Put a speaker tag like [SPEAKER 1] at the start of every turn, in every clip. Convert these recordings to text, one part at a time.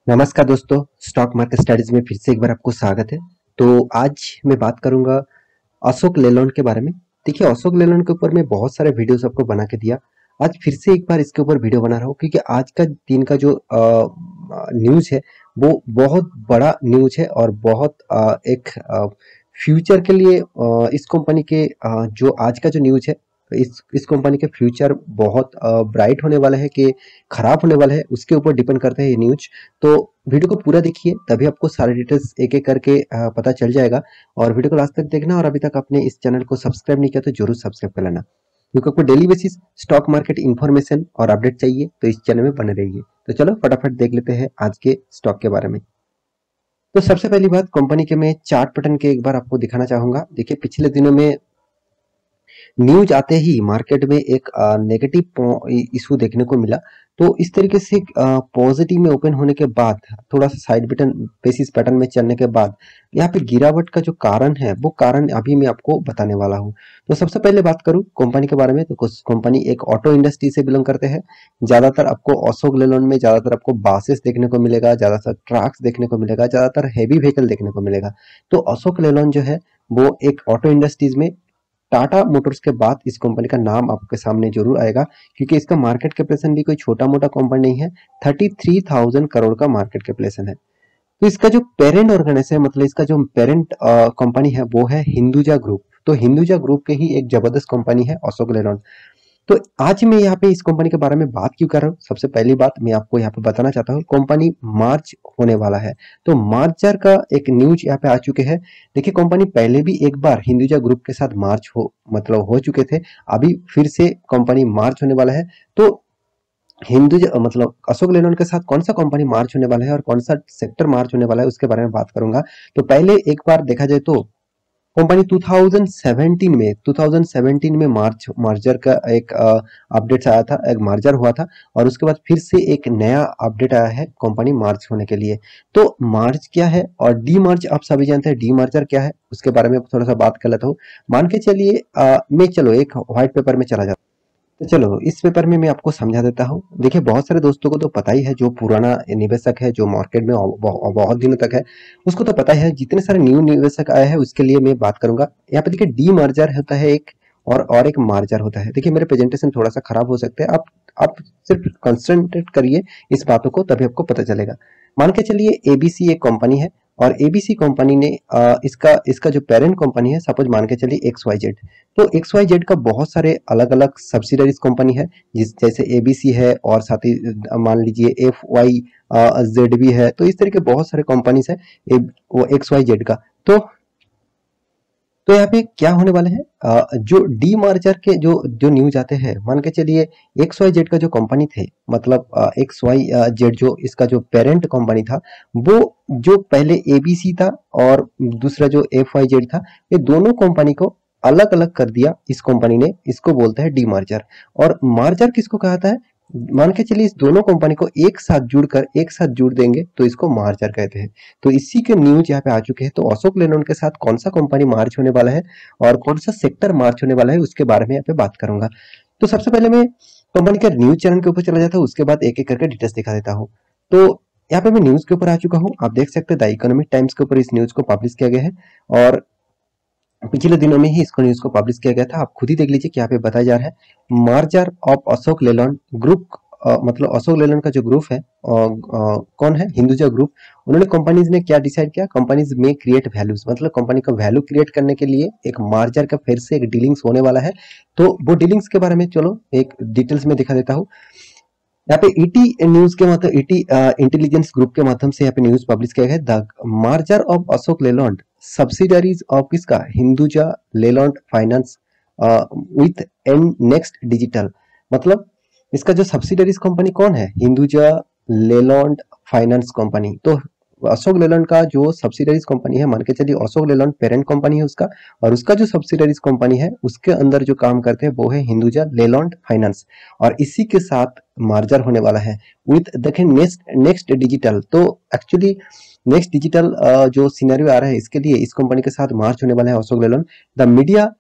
[SPEAKER 1] नमस्कार दोस्तों, stock market studies में फिर से एक बार आपको स्वागत है। तो आज मैं बात करूंगा अशोक लेलैंड के बारे में। देखिए, अशोक लेलैंड के ऊपर मैं बहुत सारे वीडियोस आपको बना के दिया। आज फिर से एक बार इसके ऊपर वीडियो बना रहा हूँ क्योंकि आज का दिन का जो न्यूज है वो बहुत बड़ा न्यूज है और बहुत एक फ्यूचर के लिए इस कंपनी के जो आज का जो न्यूज है, इस कंपनी के फ्यूचर बहुत ब्राइट होने वाला है कि खराब होने वाला है, उसके ऊपर डिपेंड करता है ये न्यूज। तो वीडियो को पूरा देखिए, तभी आपको सारे डिटेल्स एक एक करके पता चल जाएगा। और वीडियो को लास्ट तक देखना, और अभी तक आपने इस चैनल को सब्सक्राइब नहीं किया तो जरूर सब्सक्राइब कर लेना, क्योंकि आपको daily basis stock market information और अपडेट चाहिए तो इस चैनल में बने रहिए। तो चलो फटाफट देख लेते हैं आज के स्टॉक के बारे में। तो सबसे पहली बात, कंपनी के मैं चार्ट पैटर्न के एक बार आपको दिखाना चाहूंगा। देखिए, पिछले दिनों में न्यूज आते ही मार्केट में एक नेगेटिव इशू देखने को मिला। तो इस तरीके से पॉजिटिव में ओपन होने के बाद, थोड़ा सा साइड बटन बेसिस पैटर्न में चलने के बाद यहाँ पे गिरावट का जो कारण है वो कारण अभी मैं आपको बताने वाला हूँ। तो सबसे पहले बात करूँ कंपनी के बारे में, तो कंपनी एक ऑटो इंडस्ट्री से बिलोंग करते हैं। ज्यादातर आपको अशोक लेलैंड में ज्यादातर आपको बासेस देखने को मिलेगा, ज्यादातर ट्रक्स देखने को मिलेगा, ज्यादातर हैवी व्हीकल देखने को मिलेगा। तो अशोक लेलैंड जो है वो एक ऑटो इंडस्ट्रीज में टाटा मोटर्स के बाद इस कंपनी का नाम आपके सामने जरूर आएगा, क्योंकि इसका मार्केट कैपिटलाइजेशन भी कोई छोटा मोटा कंपनी नहीं है। 33,000 करोड़ का मार्केट कैपिटलाइजेशन है। तो इसका जो पेरेंट ऑर्गेनाइजेशन है, मतलब इसका जो पेरेंट कंपनी है वो है हिंदुजा ग्रुप। तो हिंदुजा ग्रुप के ही एक जबरदस्त कंपनी है अशोक लेलैंड। तो आज मैं यहाँ पे इस कंपनी के बारे में बात क्यों कर रहा हूँ, सबसे पहली बात मैं आपको यहाँ पे बताना चाहता हूँ, कंपनी मार्च होने वाला है। तो मार्चर का एक न्यूज यहाँ पे आ चुके हैं। देखिए, कंपनी पहले भी एक बार हिंदुजा ग्रुप के साथ मार्च हो चुके थे। अभी फिर से कंपनी मार्च होने वाला है। तो हिंदुजा मतलब अशोक लेलैंड के साथ कौन सा कंपनी मार्च होने वाला है और कौन सा सेक्टर मार्च होने वाला है उसके बारे में बात करूंगा। तो पहले एक बार देखा जाए तो कंपनी 2017 में मार्जर का एक अपडेट आया था, एक मार्जर हुआ था। और उसके बाद फिर से एक नया अपडेट आया है कंपनी मार्च होने के लिए। तो मार्च क्या है और डी मार्च आप सभी जानते हैं, डी मार्जर क्या है उसके बारे में थोड़ा सा बात कर लेता हूँ। मान के चलिए मैं चलो एक व्हाइट पेपर में चला जाता। तो चलो इस पेपर में मैं आपको समझा देता हूँ। देखिए, बहुत सारे दोस्तों को तो पता ही है, जो पुराना निवेशक है जो मार्केट में बहुत दिनों तक है उसको तो पता ही है। जितने सारे न्यू निवेशक आए हैं उसके लिए मैं बात करूंगा। यहाँ पे देखिए, डी मार्जर होता है एक, और एक मार्जर होता है। देखिए, मेरे प्रेजेंटेशन थोड़ा सा खराब हो सकते हैं, आप सिर्फ कंसंट्रेट करिए इस बातों को, तभी आपको पता चलेगा। मान के चलिए एबीसी एक कंपनी है, और एबीसी कंपनी ने इसका इसका जो पेरेंट कंपनी है, सपोज मान के चलिए एक्स वाई जेड। तो एक्स वाई जेड का बहुत सारे अलग अलग सब्सिडरीज कंपनी है, जिस जैसे एबीसी है, और साथ ही मान लीजिए एफ वाई जेड भी है। तो इस तरह के बहुत सारे कंपनीज है वो एक्स वाई जेड का। तो यहाँ पे क्या होने वाले हैं, जो डी मार्जर के जो जो न्यूज आते हैं, मान के चलिए एक्स वाई जेड का जो कंपनी थे, मतलब एक्स वाई जेड जो इसका जो पेरेंट कंपनी था, वो जो पहले एबीसी था और दूसरा जो एफ वाई जेड था, ये दोनों कंपनी को अलग अलग कर दिया इस कंपनी ने। इसको बोलते हैं डी मार्जर। और मार्जर किसको कहता है, मान के चलिए इस दोनों कंपनी को एक साथ जुड़ देंगे तो इसको मार्जर कहते हैं। तो इसी के न्यूज यहाँ पे आ चुके हैं। तो अशोक लेलैंड के साथ कौन सा कंपनी मार्च होने वाला है और कौन सा सेक्टर मार्च होने वाला है उसके बारे में यहाँ पे बात करूंगा। तो सबसे पहले मैं कंपनी के न्यूज चैनल के ऊपर चला जाता हूँ, उसके बाद एक एक करके डिटेल्स दिखा देता हूँ। तो यहाँ पे मैं न्यूज के ऊपर आ चुका हूँ। आप देख सकते हैं द इकोनॉमिक टाइम्स के ऊपर इस न्यूज को पब्लिश किया गया है, और पिछले दिनों में ही इसको न्यूज को पब्लिश किया गया था। आप खुद ही देख लीजिए कि यहाँ पे बताया जा रहा है merger of Ashok Leyland group. मतलब अशोक लेलैंड का जो ग्रुप है, कौन है, हिंदुजा ग्रुप। उन्होंने कंपनीज ने क्या डिसाइड किया, कंपनीज में क्रिएट वैल्यूज, मतलब कंपनी का वैल्यू क्रिएट करने के लिए एक मार्जर का फिर से एक डीलिंग्स होने वाला है। तो वो डीलिंग्स के बारे में चलो एक डिटेल्स में दिखा देता हूँ। यहाँ पे ईटी न्यूज के मतलब ईटी इंटेलिजेंस ग्रुप के माध्यम से यहाँ पे न्यूज पब्लिश किया गया है। The merger of Ashok Leyland subsidiaries of किसका, हिंदुजा लेलैंड फाइनेंस विथ एंड नेक्स्ट डिजिटल। मतलब इसका जो सब्सिडरीज कंपनी कौन है, हिंदुजा लेलैंड फाइनेंस कंपनी। तो अशोक लेलैंड का जो सब्सिडरीज कंपनी है, मान के चलिए अशोक लेलैंड पेरेंट कंपनी है उसका, और उसका जो सब्सिडरीज कंपनी है उसके अंदर जो काम करते हैं वो है हिंदुजा लेलैंड फाइनेंस। और इसी के साथ मार्जर होने वाला है विथ देखें नेक्स्ट डिजिटल। तो एक्चुअली नेक्स्ट डिजिटल जो सिनेरियो आ रहा है इसके लिए इस कंपनी के साथ मार्च होने वाला है Ashok Leyland. The media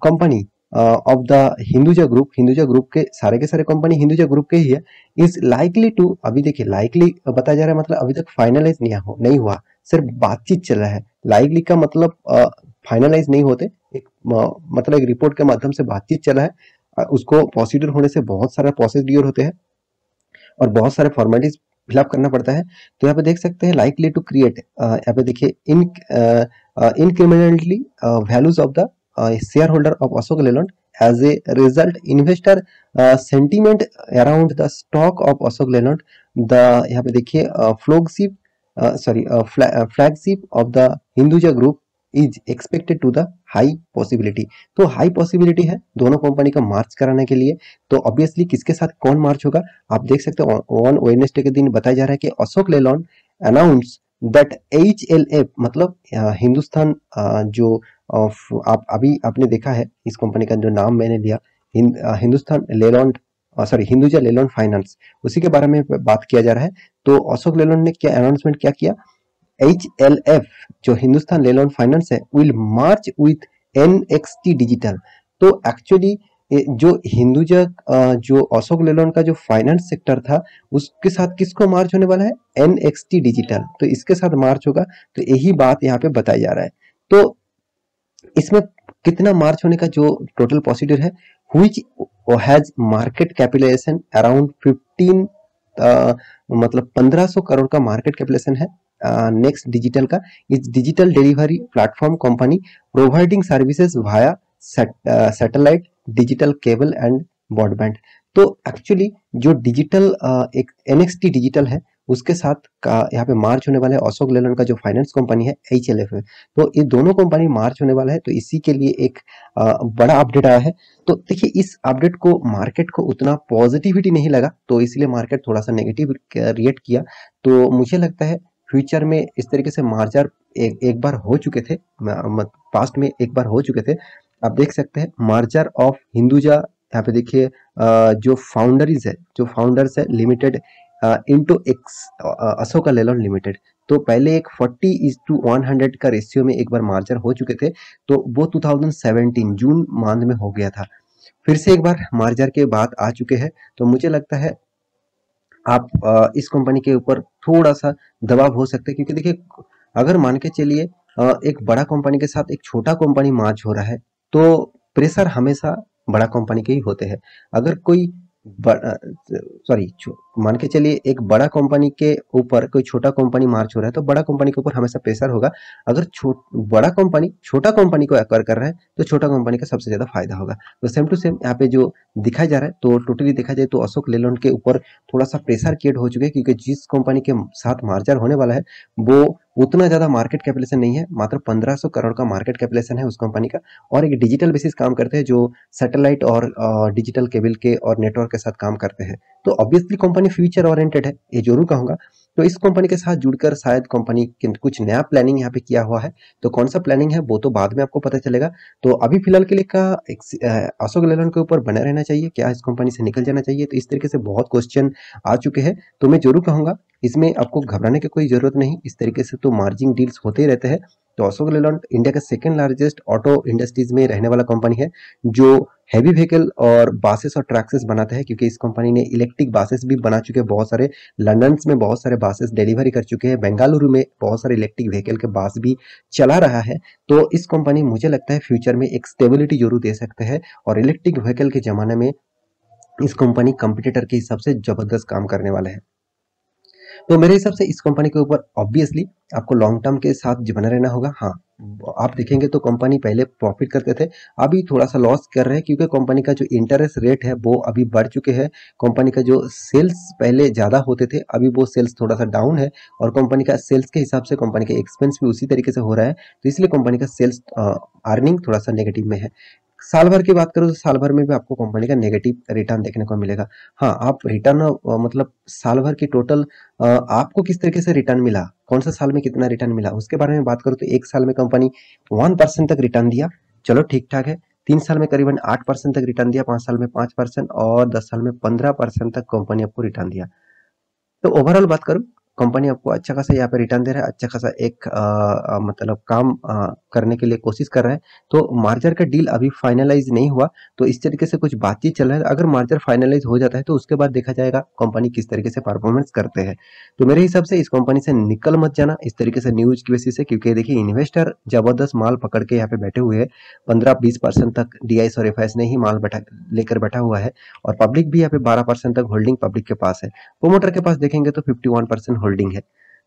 [SPEAKER 1] company of the Hinduja group के सारे कंपनी हिंदुजा ग्रुप के ही है, इज लाइकली टू, अभी देखिए लाइकली बताया जा रहा है, मतलब अभी तक फाइनलाइज नहीं हुआ, सिर्फ बातचीत चल रहा है। लाइकली का मतलब फाइनलाइज नहीं होते, मतलब एक रिपोर्ट के माध्यम से बातचीत चला है। उसको प्रोसीड्यूर होने से बहुत सारा प्रोसीड्यूर होते हैं और बहुत सारे फॉर्मेलिटीज फिलअप करना पड़ता है। तो यहाँ पे देख सकते हैं लाइकली टू क्रिएट, यहाँ पे देखिए incrementally values of the share holder of Ashok Leyland as a result investor sentiment around the stock of Ashok Leyland, the यहाँ पे देखिए flagship of the Hinduja group is expected to the high possibility. तो हाई पॉसिबिलिटी है दोनों company का मार्च कराने के लिए। तो ऑब्वियसली किसके साथ कौन मार्च होगा, आप देख सकते हो ऑन वेडनेसडे के दिन बताया जा रहा है कि Ashok Leyland announce that HLF, मतलब हिंदुस्तान जो आप अभी आपने देखा है इस कंपनी का जो नाम मैंने लिया, हिंदुस्तान लेलैंड, सॉरी हिंदुजा लेलैंड फाइनेंस, उसी के बारे में बात किया जा रहा है। तो अशोक लेलैंड ने क्या अनाउंसमेंट क्या किया, HLF जो हिंदुस्तान लेलैंड फाइनेंस है will March with NXT digital. तो एक्चुअली जो हिंदुजा जो अशोक लेलैंड का जो फाइनेंस सेक्टर था उसके साथ किसको मार्च होने वाला है, NXT डिजिटल, तो इसके साथ मार्च होगा। तो यही बात यहाँ पे बताया जा रहा है। तो इसमें कितना मार्च होने का जो टोटल प्रोसीड्यूर है, which has market capitalization around 15 मतलब 1500 करोड़ का मार्केट कैपिटलाइजेशन है नेक्स्ट डिजिटल का। इस digital delivery platform company providing services via satellite digital cable and broadband. तो एक्चुअली जो डिजिटल एक NXT डिजिटल है उसके साथ का यहाँ पे मार्च होने वाला है अशोक लेलैंड का जो फाइनेंस कंपनी है HLF है। तो ये दोनों कंपनी मार्च होने वाला है, तो इसी के लिए एक बड़ा अपडेट आया है। तो देखिए इस अपडेट को मार्केट को उतना पॉजिटिविटी नहीं लगा, तो इसलिए मार्केट थोड़ा सा नेगेटिव रिएक्ट किया। तो मुझे लगता है फ्यूचर में इस तरीके से मार्जर एक बार हो चुके थे, पास्ट में एक बार हो चुके थे। आप देख सकते हैं मार्जर ऑफ हिंदुजा, यहाँ पे देखिए जो फाउंडर्स है limited into x Ashoka Leyland limited. तो पहले एक 40:100 का रेशियो में एक बार मार्जर हो चुके थे, तो वो 2017 जून मंथ में हो गया था। फिर से एक बार मार्जर के बात आ चुके हैं। तो मुझे लगता है आप इस कंपनी के ऊपर थोड़ा सा दबाव हो सकता है, क्योंकि देखिए अगर मान के चलिए एक बड़ा कंपनी के साथ एक छोटा कंपनी मर्ज हो रहा है तो प्रेशर हमेशा बड़ा कंपनी के ही होते हैं। अगर कोई सॉरी मान के चलिए एक बड़ा कंपनी के ऊपर कोई छोटा कंपनी मार्च हो रहा है तो बड़ा कंपनी के ऊपर हमेशा प्रेशर होगा। अगर बड़ा कंपनी छोटा कंपनी को एक्वायर कर रहा है तो छोटा कंपनी का सबसे ज्यादा फायदा होगा। तो सेम टू सेम यहाँ पे जो दिखाया जा रहा है, तो टोटली देखा जाए तो अशोक लेलैंड के ऊपर थोड़ा सा प्रेशर क्रिएट हो चुके हैं, क्योंकि जिस कंपनी के साथ मार्जर होने वाला है वो उतना ज्यादा मार्केट कैपिटलाइजेशन नहीं है, मात्र 1500 करोड़ का मार्केट कैपिटलाइजेशन है उस कंपनी का, और एक डिजिटल बेसिस काम करते हैं जो सैटेलाइट और डिजिटल केबल के और नेटवर्क के साथ काम करते हैं। तो ऑब्वियसली कंपनी फ्यूचर ओरिएंटेड है, ये जरूर कहूंगा। तो इस कंपनी के साथ जुड़कर शायद कंपनी कुछ नया प्लानिंग यहाँ पे किया हुआ है, तो कौन सा प्लानिंग है वो तो बाद में आपको पता चलेगा। तो अभी फिलहाल के लिए अशोक लेलैंड के ऊपर बने रहना चाहिए, क्या इस कंपनी से निकल जाना चाहिए, तो इस तरीके से बहुत क्वेश्चन आ चुके हैं। तो मैं जरूर कहूंगा इसमें आपको घबराने की कोई जरूरत नहीं, इस तरीके से तो मार्जिन डील्स होते ही रहते हैं। तो अशोक लेलैंड इंडिया का सेकंड लार्जेस्ट ऑटो इंडस्ट्रीज में रहने वाला कंपनी है जो हैवी व्हीकल और बासेस और ट्रैक्सेस बनाते हैं, क्योंकि इस कंपनी ने इलेक्ट्रिक बासेस भी बना चुके हैं बहुत सारे, लंदन में बहुत सारे बासेस डिलीवरी कर चुके हैं, बेंगलुरु में बहुत सारे इलेक्ट्रिक व्हीकल के बास भी चला रहा है। तो इस कंपनी मुझे लगता है फ्यूचर में एक स्टेबिलिटी जरूर दे सकते हैं, और इलेक्ट्रिक व्हीकल के जमाने में इस कंपनी कंपटीटर के हिसाब से जबरदस्त काम करने वाले हैं। तो मेरे हिसाब से इस कंपनी के ऊपर ऑब्वियसली आपको लॉन्ग टर्म के साथ बना रहना होगा। हाँ, आप देखेंगे तो कंपनी पहले प्रॉफिट करते थे, अभी थोड़ा सा लॉस कर रहे हैं, क्योंकि कंपनी का जो इंटरेस्ट रेट है वो अभी बढ़ चुके हैं। कंपनी का जो सेल्स पहले ज़्यादा होते थे, अभी वो सेल्स थोड़ा सा डाउन है, और कंपनी का सेल्स के हिसाब से कंपनी का एक्सपेंस भी उसी तरीके से हो रहा है, तो इसलिए कंपनी का सेल्स अर्निंग थोड़ा सा नेगेटिव में है। साल भर की बात करूँ तो साल भर में भी आपको कंपनी का नेगेटिव रिटर्न देखने को मिलेगा। हाँ, आप रिटर्न मतलब साल भर की टोटल आपको किस तरीके से रिटर्न मिला, कौन सा साल में कितना रिटर्न मिला, उसके बारे में बात करूँ तो एक साल में कंपनी 1% तक रिटर्न दिया, चलो ठीक ठाक है। 3 साल में करीबन 8% तक रिटर्न दिया, 5 साल में 5%, और 10 साल में 15% तक कंपनी आपको रिटर्न दिया। तो ओवरऑल बात करूँ, कंपनी आपको अच्छा खासा यहाँ पे रिटर्न दे रहा है, अच्छा खासा एक मतलब काम करने के लिए कोशिश कर रहा है। तो मार्जर का डील अभी फाइनलाइज नहीं हुआ, तो इस तरीके से कुछ बातचीत चल रहा है। अगर मार्जर फाइनलाइज हो जाता है तो उसके बाद देखा जाएगा कंपनी किस तरीके से परफॉर्मेंस करते हैं। तो मेरे हिसाब से इस कंपनी से निकल मत जाना इस तरीके से न्यूज की वजह से, क्योंकि देखिए इन्वेस्टर जबरदस्त माल पकड़ के यहाँ पे बैठे हुए हैं। 15-20% तक डीआईएस और एफआईएस ने ही माल लेकर बैठा हुआ है, और पब्लिक भी यहाँ पे 12% तक होल्डिंग पब्लिक के पास है। प्रोमोटर के पास देखेंगे तो 51% होल्डिंग है।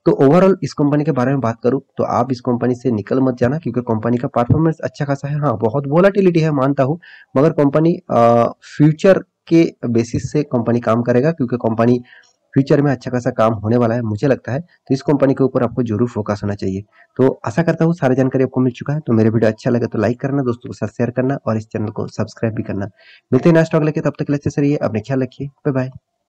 [SPEAKER 1] तो ओवरऑल इस कंपनी के बारे में बात करूं तो आप इस कंपनी से निकल मत जाना, क्योंकि कंपनी का परफॉर्मेंस अच्छा खासा है। हाँ, बहुत वोलाटिलिटी है मानता हूं, मगर कंपनी फ्यूचर के बेसिस से कंपनी काम करेगा, क्योंकि कंपनी फ्यूचर में अच्छा खासा काम होने वाला है मुझे लगता है। तो इस कंपनी के ऊपर आपको जरूर फोकस होना चाहिए। तो आशा करता हूँ सारी जानकारी आपको मिल चुका है। तो मेरे वीडियो अच्छा लगे तो लाइक करना, दोस्तों के साथ शेयर करना, और इस चैनल को सब्सक्राइब भी करना। मिलते हैं नेक्स्ट टॉक लेके, तब तक के लिए अच्छे से रहिए, अपने ख्याल रखिए, बाय बाय।